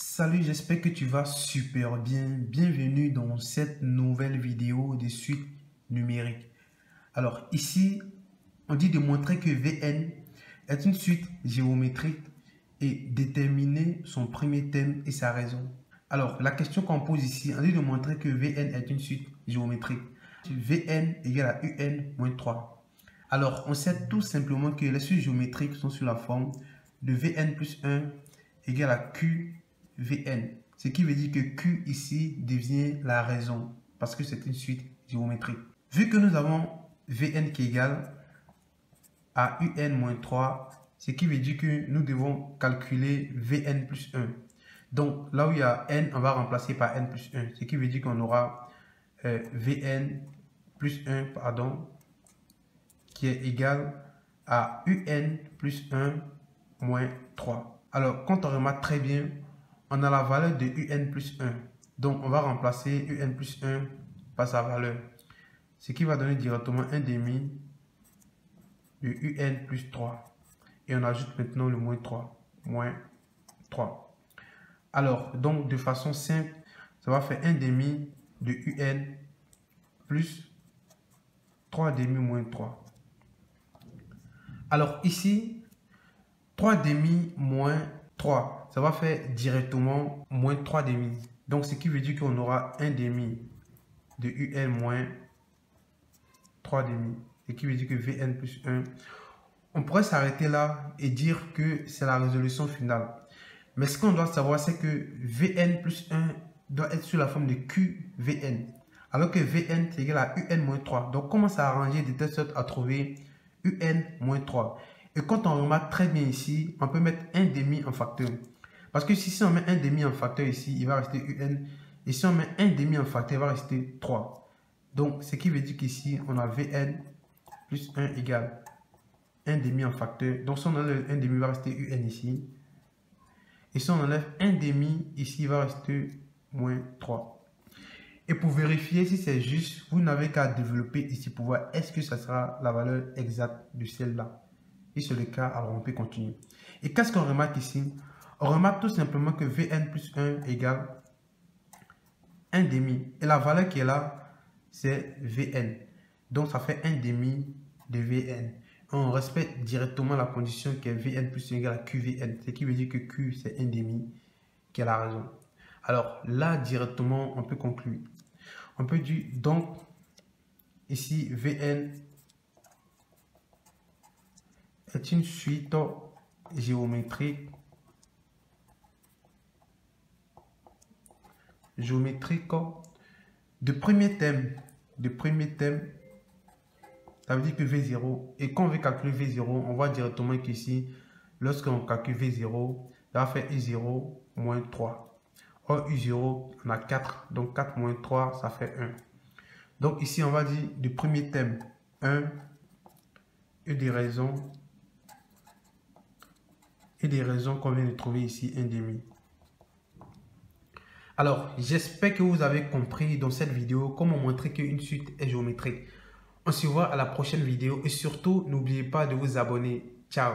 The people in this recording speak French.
Salut, j'espère que tu vas super bien. Bienvenue dans cette nouvelle vidéo de suite numérique. Alors ici, on dit de montrer que Vn est une suite géométrique et déterminer son premier thème et sa raison. Alors la question qu'on pose ici, on dit de montrer que Vn est une suite géométrique. Vn égale à Un moins 3. Alors on sait tout simplement que les suites géométriques sont sous la forme de Vn plus 1 égale à Q Vn, ce qui veut dire que Q ici devient la raison parce que c'est une suite géométrique. Vu que nous avons Vn qui est égal à Un moins 3, ce qui veut dire que nous devons calculer Vn plus 1. Donc là où il y a n, on va remplacer par n plus 1, ce qui veut dire qu'on aura Vn plus 1 qui est égal à Un plus 1 moins 3. Alors quand on remarque très bien, on a la valeur de Un plus 1. Donc, on va remplacer Un plus 1 par sa valeur. Ce qui va donner directement 1 demi de Un plus 3. Et on ajoute maintenant le moins 3. Moins 3. Alors, donc, de façon simple, ça va faire 1 demi de Un plus 3 demi moins 3. Alors, ici, 3 demi moins 3, ça va faire directement moins 3 demi. Donc, ce qui veut dire qu'on aura 1 demi de Un moins 3 demi. Ce qui veut dire que Vn plus 1. On pourrait s'arrêter là et dire que c'est la résolution finale. Mais ce qu'on doit savoir, c'est que Vn plus 1 doit être sous la forme de QVn. Alors que Vn c'est égal à Un moins 3. Donc, comment s'arranger de telle sorte à trouver Un moins 3. Et quand on remarque très bien ici, on peut mettre 1 demi en facteur. Parce que si on met 1 demi en facteur ici, il va rester Un. Et si on met 1 demi en facteur, il va rester 3. Donc, ce qui veut dire qu'ici, on a Vn plus 1 égale 1 demi en facteur. Donc, si on enlève 1 demi, il va rester Un ici. Et si on enlève 1 demi, ici, il va rester moins 3. Et pour vérifier si c'est juste, vous n'avez qu'à développer ici pour voir est-ce que ça sera la valeur exacte de celle-là. Si c'est le cas, alors on peut continuer. Et qu'est-ce qu'on remarque ici? On remarque tout simplement que Vn plus 1 égale 1 demi. Et la valeur qui est là, c'est Vn. Donc ça fait 1 demi de Vn. On respecte directement la condition qui est Vn plus 1 égale à QVn. Ce qui veut dire que Q c'est 1 demi qui est la raison. Alors là, directement, on peut conclure. On peut dire donc, ici, Vn est une suite géométrique de premier thème. Ça veut dire que V0. Et quand on veut calculer V0, on voit directement qu'ici, lorsqu'on calcule V0, ça va faire U0 moins 3. Or, U0, on a 4. Donc, 4 moins 3, ça fait 1. Donc, ici, on va dire du premier thème 1 et des raisons qu'on vient de trouver ici, 1 demi. Alors, j'espère que vous avez compris dans cette vidéo comment montrer qu'une suite est géométrique. On se voit à la prochaine vidéo et surtout, n'oubliez pas de vous abonner. Ciao!